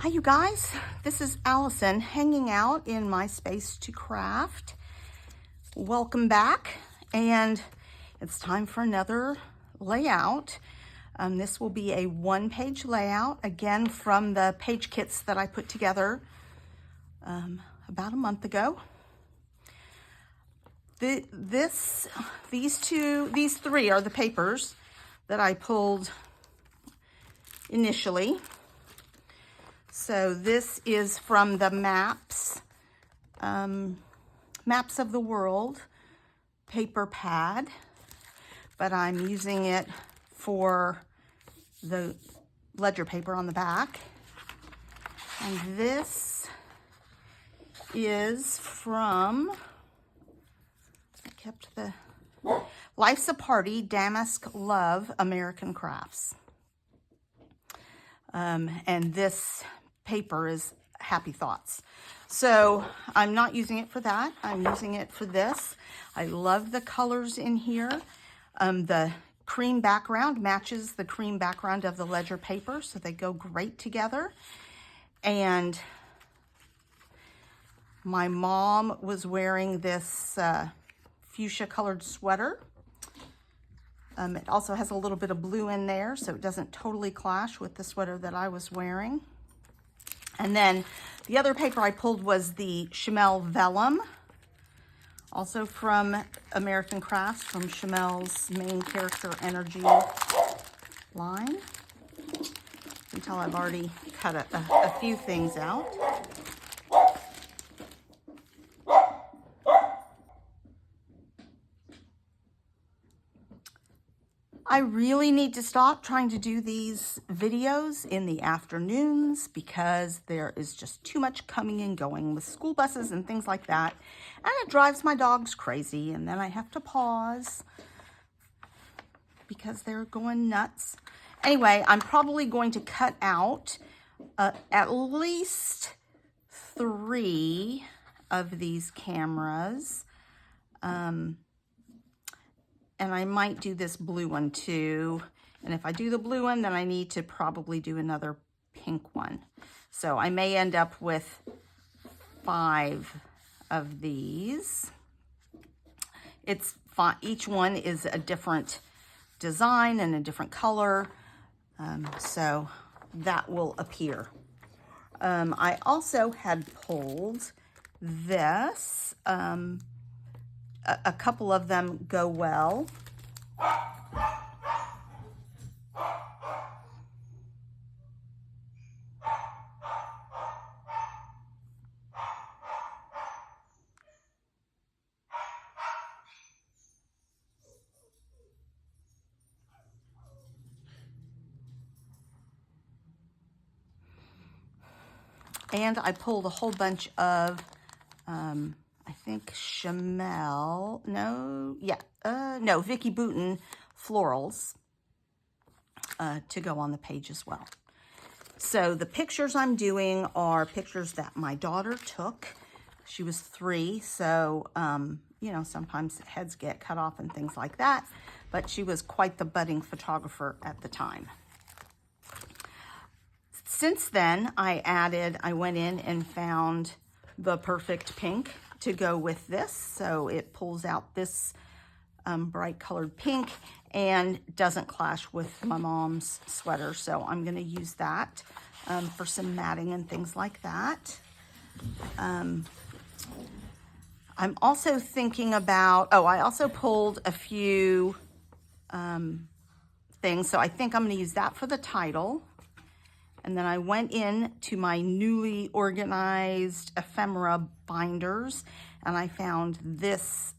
Hi you guys, this is Allison hanging out in my space to craft. Welcome back, and it's time for another layout. This will be a one-page layout, again from the page kits that I put together about a month ago. These three are the papers that I pulled initially. So this is from the Maps of the World paper pad, but I'm using it for the ledger paper on the back. And this is from, I kept the Life's a Party, Damask Love, American Crafts. And this paper is Happy Thoughts. So I'm not using it for that. I'm using it for this. I love the colors in here. The cream background matches the cream background of the ledger paper, so they go great together. And my mom was wearing this fuchsia colored sweater. It also has a little bit of blue in there, so it doesn't totally clash with the sweater that I was wearing. And then the other paper I pulled was the Shimelle Velum, also from American Crafts, from Shimelle's Main Character Energy line. You can tell I've already cut a few things out. I really need to stop trying to do these videos in the afternoons because there is just too much coming and going with school buses and things like that. And it drives my dogs crazy, and then I have to pause because they're going nuts. Anyway, I'm probably going to cut out at least 3 of these cameras. And I might do this blue one too. And if I do the blue one, then I need to probably do another pink one. So I may end up with 5 of these. It's fine. Each one is a different design and a different color. So that will appear. I also had pulled this. A couple of them go well. And I pulled a whole bunch of I think Shimelle, Vicki Boutin florals to go on the page as well. So the pictures I'm doing are pictures that my daughter took. She was 3, so, you know, sometimes heads get cut off and things like that, but she was quite the budding photographer at the time. Since then, I went in and found the perfect pink to go with this. So it pulls out this bright colored pink and doesn't clash with my mom's sweater. So I'm gonna use that for some matting and things like that. I'm also thinking about, I also pulled a few things. So I think I'm gonna use that for the title. And then I went in to my newly organized ephemera binders, and I found this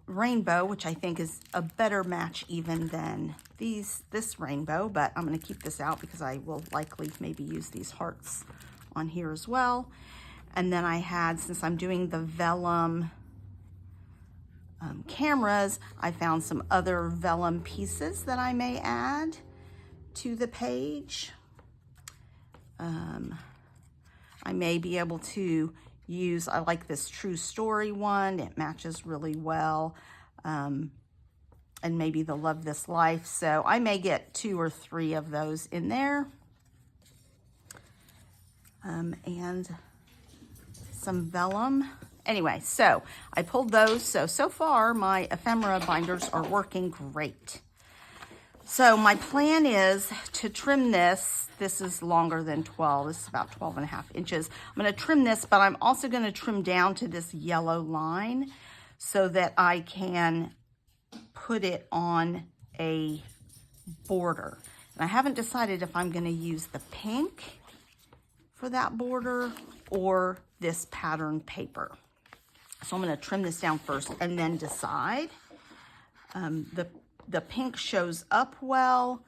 rainbow, which I think is a better match even than this rainbow, but I'm going to keep this out because I will likely maybe use these hearts on here as well. And then I had, since I'm doing the vellum cameras, I found some other vellum pieces that I may add to the page. I may be able to use, I like this True Story one. It matches really well. and maybe the Love This Life. So I may get 2 or 3 of those in there. And some vellum. Anyway, so I pulled those. So far my ephemera binders are working great. So my plan is to trim this. This is longer than 12. This is about 12.5 inches. I'm going to trim this, but I'm also going to trim down to this yellow line so that I can put it on a border. And I haven't decided if I'm going to use the pink for that border or this pattern paper. So I'm going to trim this down first and then decide. The pink shows up well,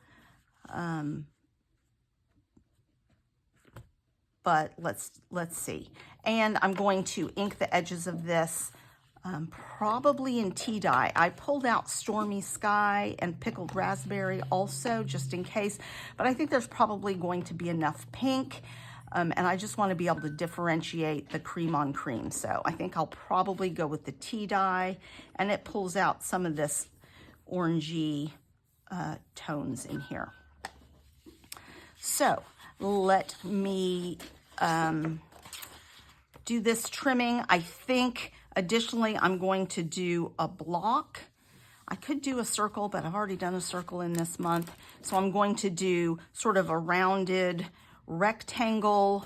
but let's see. And I'm going to ink the edges of this probably in tea dye. I pulled out Stormy Sky and Pickled Raspberry also, just in case, but I think there's probably going to be enough pink. And I just want to be able to differentiate the cream on cream. So I think I'll probably go with the tea dye, and it pulls out some of this orangey tones in here. So let me do this trimming. I think additionally I'm going to do a block. I could do a circle, but I've already done a circle in this month. So I'm going to do sort of a rounded rectangle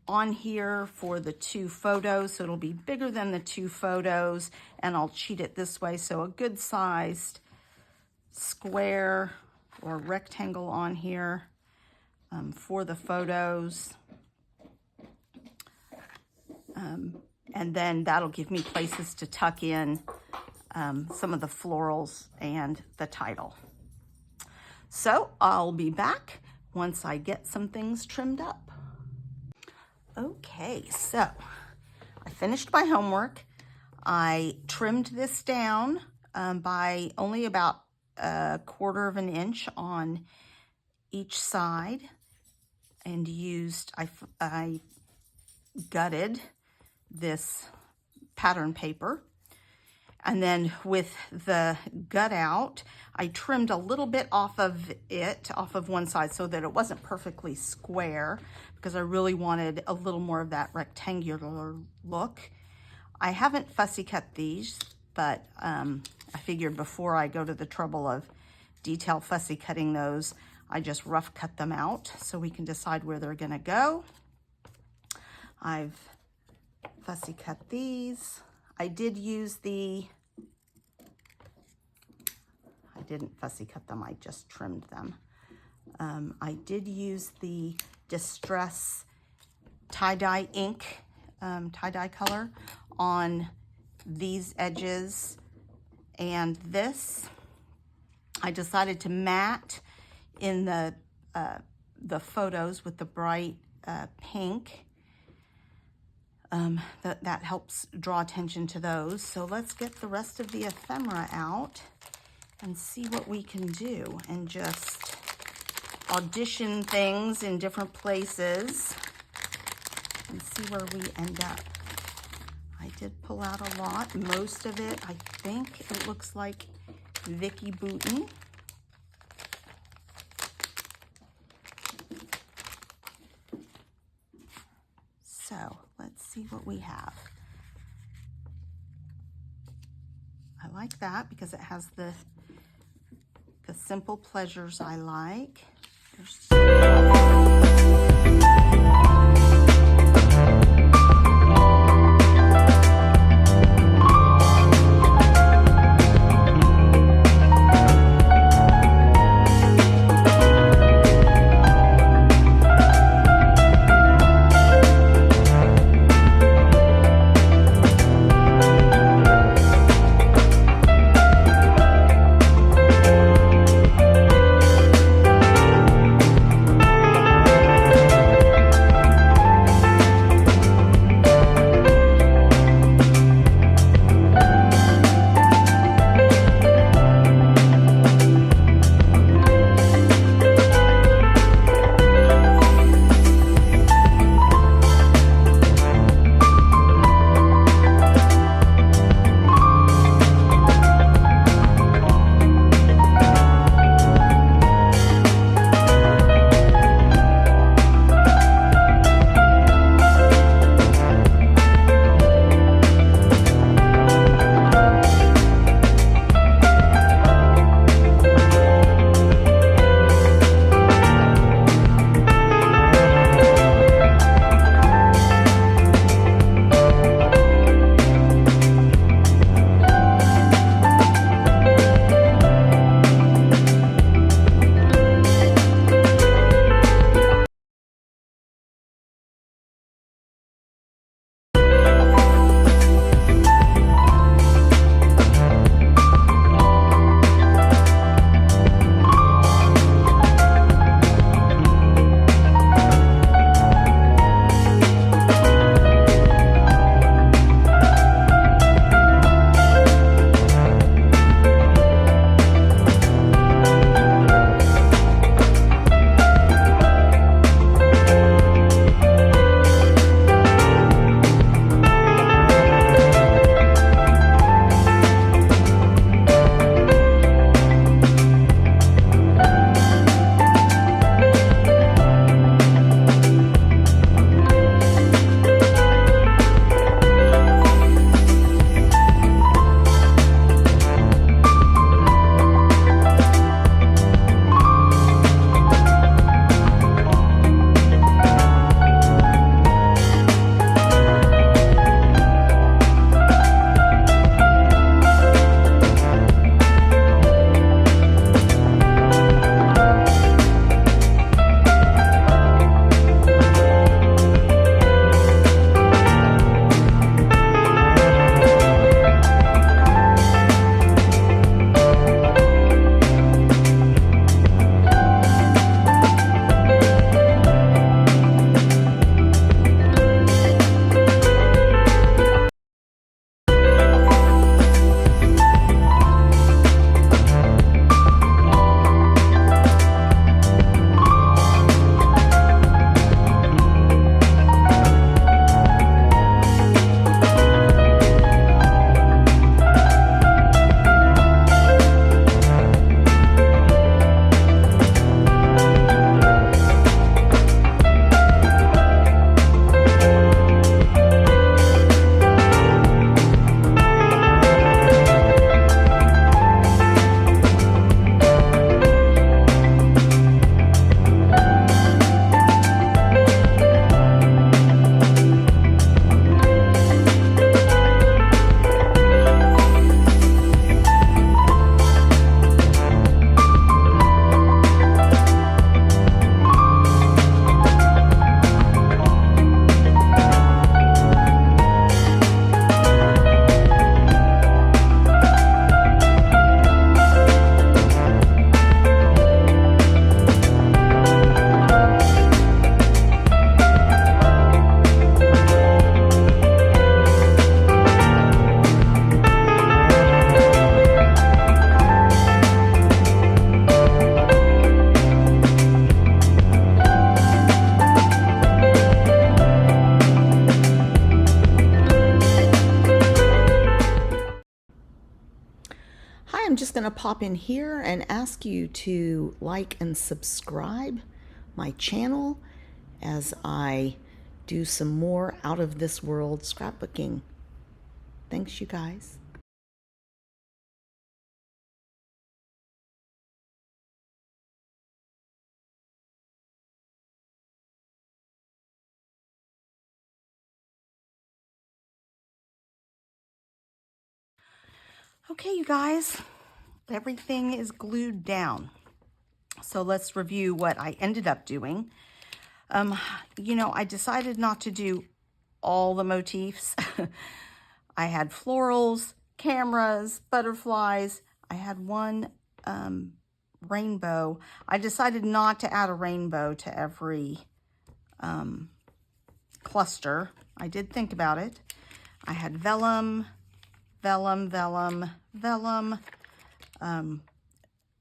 on here for the 2 photos. So it'll be bigger than the 2 photos, and I'll cheat it this way. So a good sized square or rectangle on here for the photos. And then that'll give me places to tuck in some of the florals and the title. So I'll be back once I get some things trimmed up. Okay, so I finished my homework. I trimmed this down by only about 1/4 of an inch on each side, and I gutted this pattern paper. And then with the gut out, I trimmed a little bit off of one side so that it wasn't perfectly square, because I really wanted a little more of that rectangular look. I haven't fussy cut these, but I figured before I go to the trouble of detail fussy cutting those, I just rough cut them out so we can decide where they're gonna go. I've fussy cut these. I did use I didn't fussy cut them, I just trimmed them. I did use the Distress tie-dye ink, tie-dye color on these edges, and this. I decided to matte in the photos with the bright pink. That helps draw attention to those. So let's get the rest of the ephemera out and see what we can do, and just audition things in different places and see where we end up. I did pull out a lot. Most of it, I think it looks like Vicki Boutin. So let's see what we have. I like that because it has the simple pleasures I like. Hi, I'm just going to pop in here and ask you to like and subscribe my channel as I do some more out of this world scrapbooking. Thanks, you guys. Okay, you guys, everything is glued down. So let's review what I ended up doing. You know, I decided not to do all the motifs. I had florals, cameras, butterflies. I had one rainbow. I decided not to add a rainbow to every cluster. I did think about it. I had velum, vellum, vellum, vellum.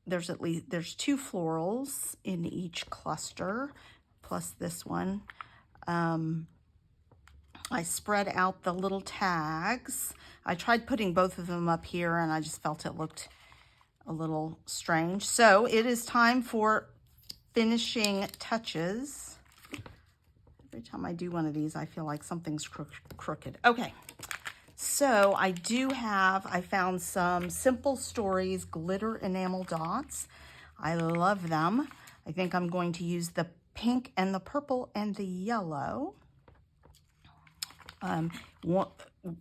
There's 2 florals in each cluster, plus this one. I spread out the little tags. I tried putting both of them up here and I just felt it looked a little strange. So it is time for finishing touches. Every time I do one of these, I feel like something's crooked. Okay, so I found some Simple Stories glitter enamel dots. I love them. I think I'm going to use the pink and the purple and the yellow.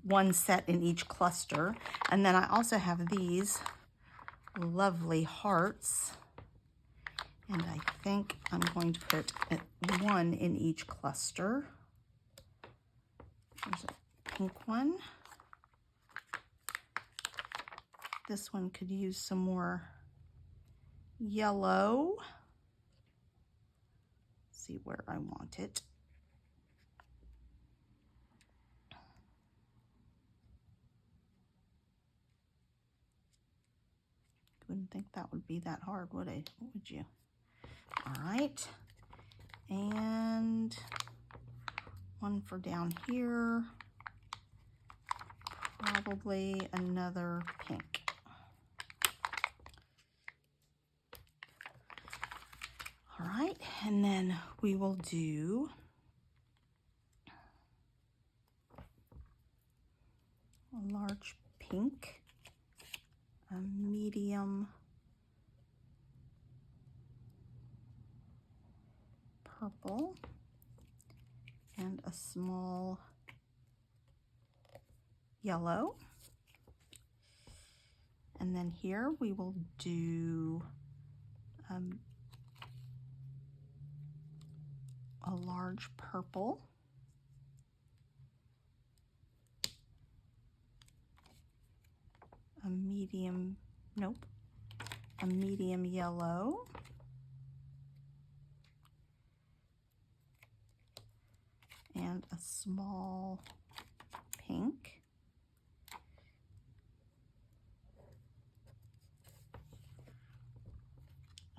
One set in each cluster. And then I also have these lovely hearts. And I think I'm going to put one in each cluster. There's a pink one. This one could use some more yellow. See where I want it. Wouldn't think that would be that hard, would it? Would you? All right. And one for down here. Probably another pink. All right, and then we will do a large pink, a medium purple, and a small yellow. And then here we will do a large purple, a medium yellow, and a small pink.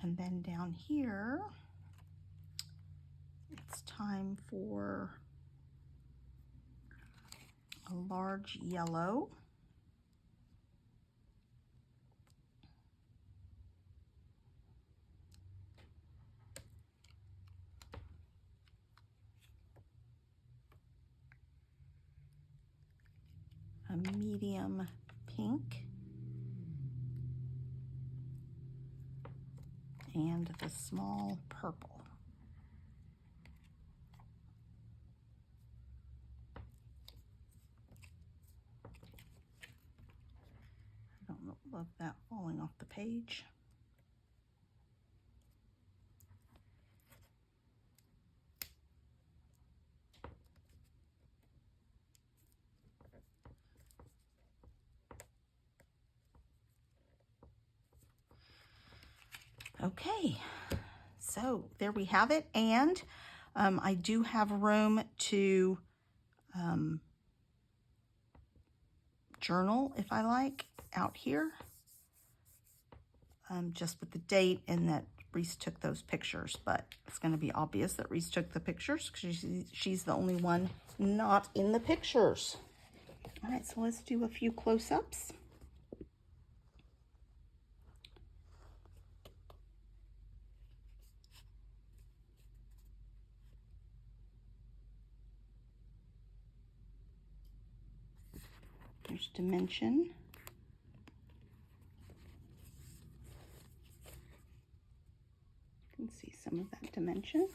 And then down here, it's time for a large yellow, a medium pink, and the small purple. I don't love that falling off the page. Okay, so there we have it. And I do have room to journal if I like out here, just with the date and that Reese took those pictures, but it's going to be obvious that Reese took the pictures because she's the only one not in the pictures. All right, so let's do a few close-ups. There's dimension. You can see some of that dimension.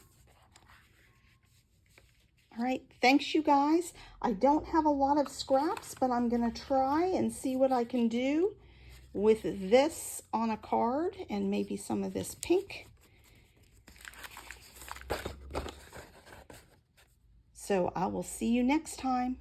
All right, thanks you guys. I don't have a lot of scraps, but I'm gonna try and see what I can do with this on a card and maybe some of this pink. So I will see you next time.